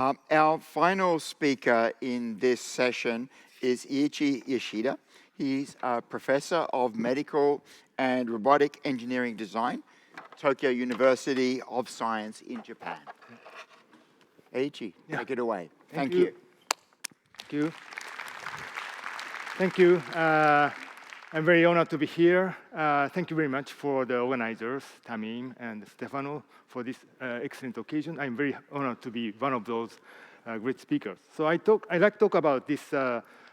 Our final speaker in this session is Eiichi Yoshida. He's a professor of medical and robotic engineering design, Tokyo University of Science in Japan. Eiichi, take it away. Thank you. Thank you. Thank you. I'm very honored to be here. Thank you very much for the organizers, Tamim and Stefano, for this excellent occasion. I'm very honored to be one of those great speakers. So I'd like to talk about this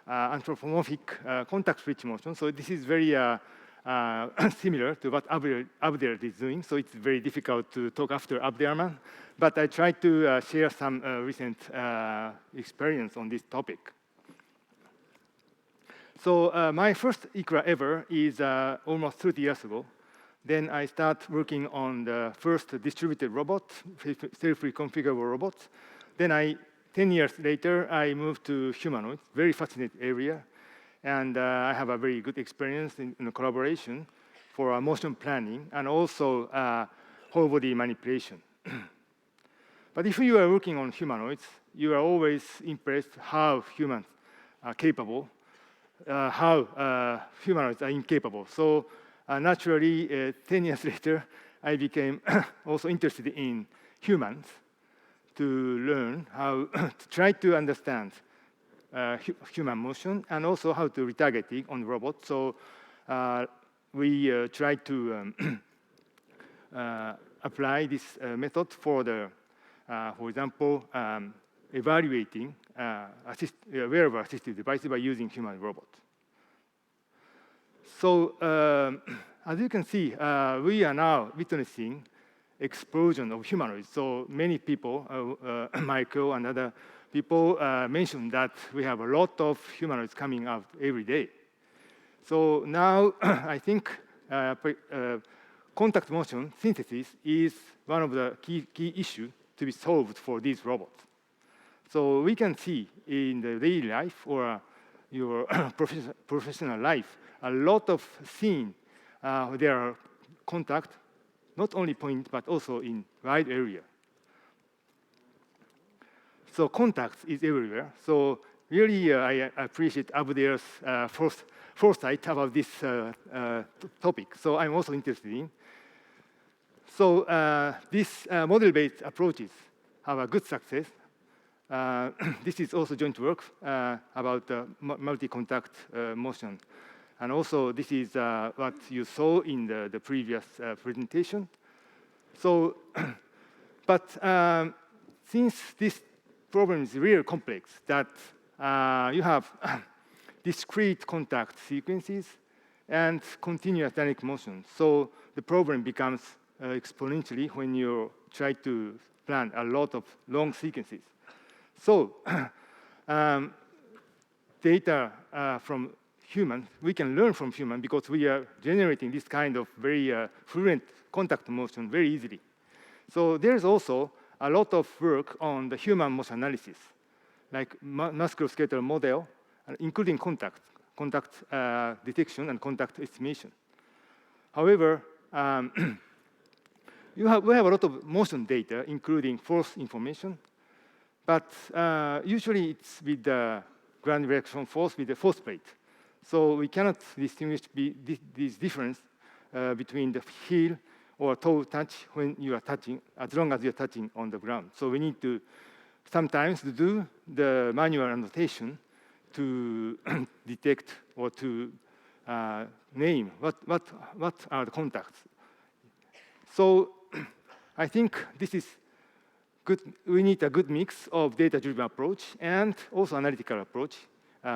anthropomorphic contact switch motion. So this is very similar to what Abder is doing. So it's very difficult to talk after Abderman. But I tried to share some recent experience on this topic. So my first ICRA ever is almost 30 years ago. Then I started working on the first distributed robot, self-reconfigurable robots. Then 10 years later, I moved to humanoids, very fascinating area. And I have a very good experience in collaboration for motion planning and also whole body manipulation. But if you are working on humanoids, you are always impressed how humans are capable, how humanoids are incapable. So naturally, 10 years later, I became also interested in humans to learn how to try to understand human motion and also how to retargeting on robots. So we tried to apply this method for the, for example, evaluating wearable assistive devices by using human robots. So as you can see, we are now witnessing explosion of humanoids. So many people, Michael and other people mentioned that we have a lot of humanoids coming out every day. So now I think contact motion synthesis is one of the key issues to be solved for these robots. So we can see in the daily life or your professional life, a lot of scene there are contact, not only point, but also in wide area. So contact is everywhere. So really, I appreciate Abder's foresight about this topic. So I'm also interested in. So these model-based approaches have a good success. This is also joint work about multi-contact motion. And also, this is what you saw in the previous presentation. So, but since this problem is really complex, that you have discrete contact sequences and continuous dynamic motion. So the problem becomes exponentially when you try to plan a lot of long sequences. So data from humans, we can learn from humans because we are generating this kind of very fluent contact motion very easily. So there's also a lot of work on the human motion analysis, like musculoskeletal model, including contact detection and contact estimation. However, we have a lot of motion data, including force information, but usually it's with the ground reaction force with the force plate. So we cannot distinguish this difference between the heel or toe touch when you are touching, as long as you're touching on the ground. So we need to sometimes do the manual annotation to detect or to name what are the contacts. So I think this is good. We need a good mix of data-driven approach and also analytical approach,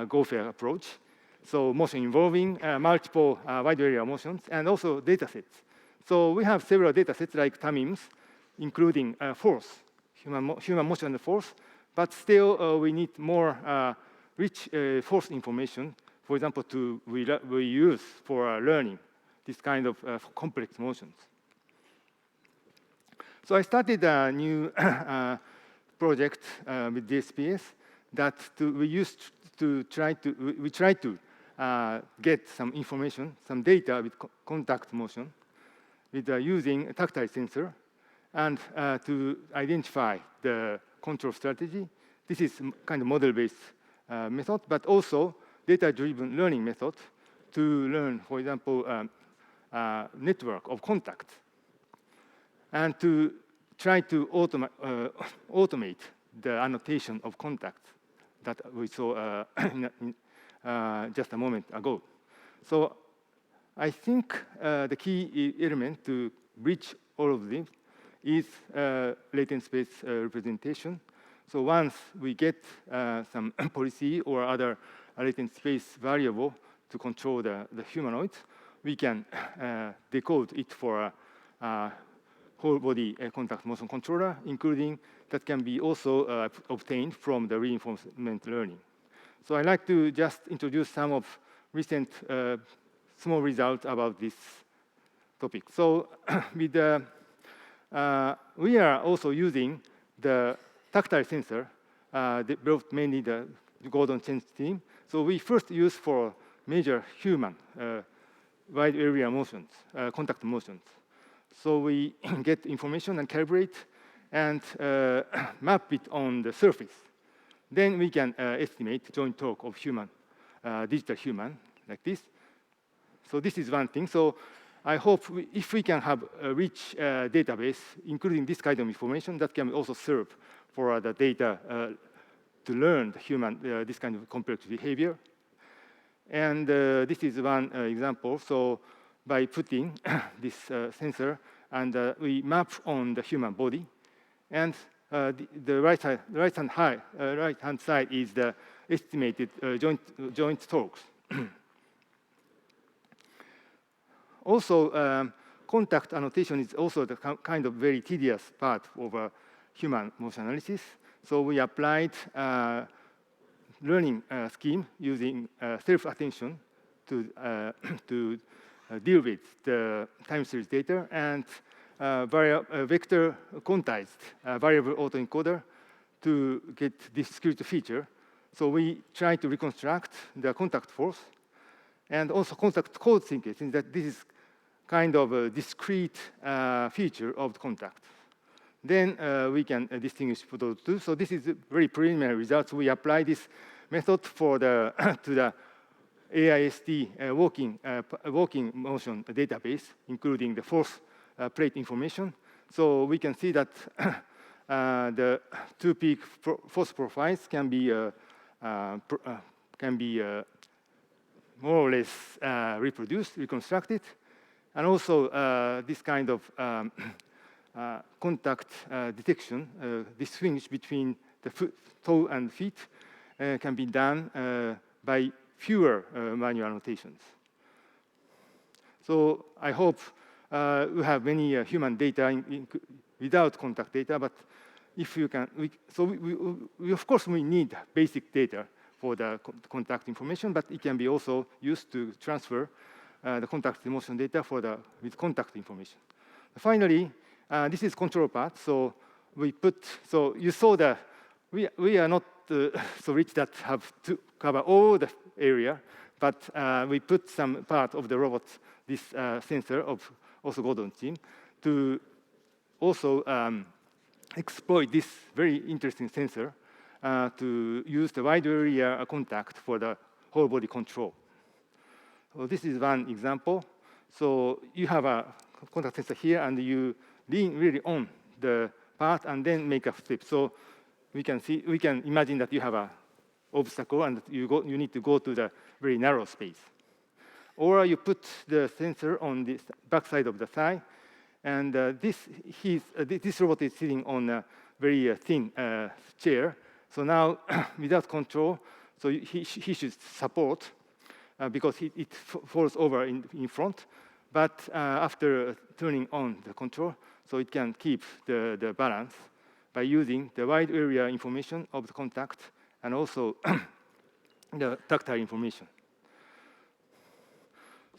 go-fair approach. So motion involving multiple wide area motions and also data sets. So we have several data sets like Tamim's, including force, human motion and force, but still we need more rich force information, for example, we use for learning this kind of complex motions. So I started a new project with DSPS that we try to get some information, some data with contact motion with using a tactile sensor and to identify the control strategy. This is kind of model-based method, but also data-driven learning method to learn, for example, network of contacts, and to try to automate the annotation of contacts that we saw just a moment ago. So I think the key element to bridge all of this is latent space representation. So once we get some policy or other latent space variable to control the humanoid, we can decode it for a whole body contact motion controller, including that can be also obtained from the reinforcement learning. So I'd like to just introduce some of recent small results about this topic. So with we are also using the tactile sensor developed mainly the Gordon Chen's team. So we first use for major human wide area motions, contact motions. So we get information and calibrate and map it on the surface. Then we can estimate joint torque of human, digital human, like this. So this is one thing. So I hope if we can have a rich database, including this kind of information, that can also serve for the data to learn the human, this kind of complex behavior. And this is one example. So by putting this sensor, and we map on the human body, and the right-hand side is the estimated joint torques. Also, contact annotation is also the kind of very tedious part of human motion analysis. So we applied learning scheme using self-attention to deal with the time series data, and vector quantized variable autoencoder to get this discrete feature. So we try to reconstruct the contact force and also contact code syncing, since that this is kind of a discrete feature of the contact. Then we can distinguish for those two. So this is very preliminary results. We apply this method for the to the AIST walking motion database, including the force plate information. So we can see that the two peak force profiles can be more or less reproduced, reconstructed, and also this kind of contact detection, distinguish between the toe and feet, can be done by fewer manual annotations. So I hope we have many human data without contact data, but if you can, we of course we need basic data for the contact information, but it can be also used to transfer the contact motion data with contact information. Finally, this is control part. So we put, so you saw that we are not so rich that have to cover all the area, but we put some part of the robot, this sensor of also Gordon team, to also exploit this very interesting sensor to use the wide area contact for the whole body control. So this is one example. So you have a contact sensor here, and you lean really on the part and then make a flip. So we can imagine that you have an obstacle and you need to go to the very narrow space. Or you put the sensor on the back side of the thigh, and this robot is sitting on a very thin chair. So now, without control, so he should support because it falls over in front. But after turning on the control, so it can keep the balance by using the wide area information of the contact and also the tactile information.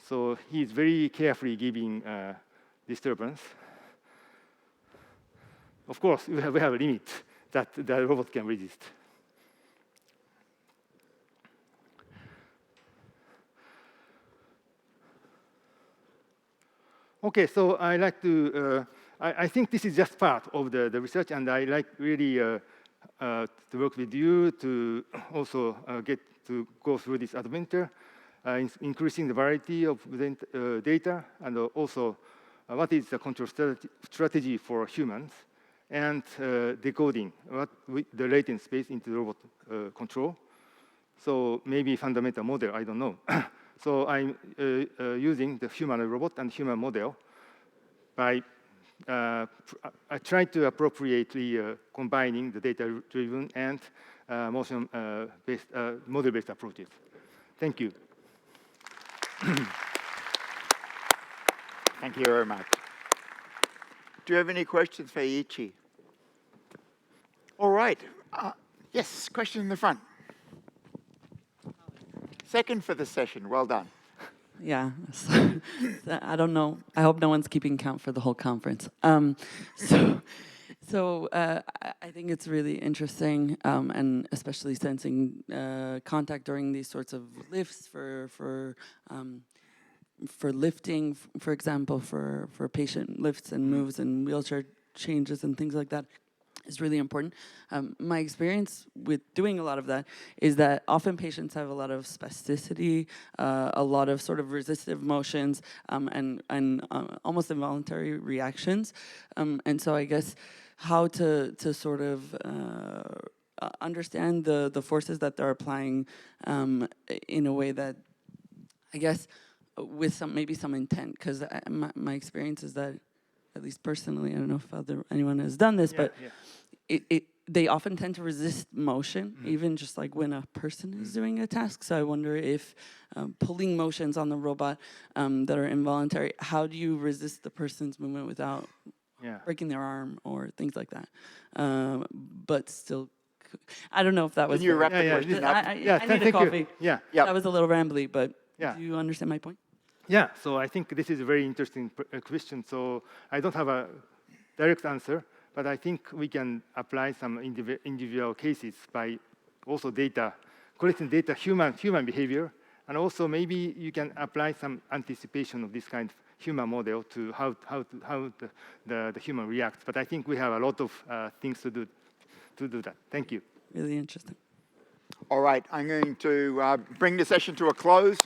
So he's very carefully giving disturbance. Of course, we have a limit that the robot can resist. Okay, so I like to, I think this is just part of the research, and I like really to work with you to also get to go through this adventure, increasing the variety of data, and also what is the control strategy for humans, and decoding the latent space into the robot control. So maybe fundamental model, I don't know. So I'm using the human robot and human model by I try to appropriately combining the data-driven and motion-based model-based approaches. Thank you. Thank you very much. Do you have any questions for Eiichi? All right. Yes, question in the front. Second for the session. Well done. Yeah, I don't know. I hope no one's keeping count for the whole conference. So I think it's really interesting, and especially sensing contact during these sorts of lifts for lifting, for example, for patient lifts and moves and wheelchair changes and things like that, is really important. My experience with doing a lot of that is that often patients have a lot of spasticity, a lot of sort of resistive motions, and almost involuntary reactions. And so I guess how to sort of understand the forces that they're applying in a way that, I guess, with maybe some intent, because my experience is that, at least personally, I don't know if anyone has done this, but they often tend to resist motion, even just like when a person is doing a task. So I wonder if pulling motions on the robot that are involuntary, how do you resist the person's movement without breaking their arm or things like that? But still, I don't know if that was... Can you wrap the question up? I need a coffee. Yeah. That was a little rambly, but do you understand my point? Yeah, so I think this is a very interesting question. So I don't have a direct answer, but I think we can apply some individual cases by also collecting data, human behavior, and also maybe you can apply some anticipation of this kind of human model to how the human reacts. But I think we have a lot of things to do that. Thank you. Really interesting. All right, I'm going to bring the session to a close.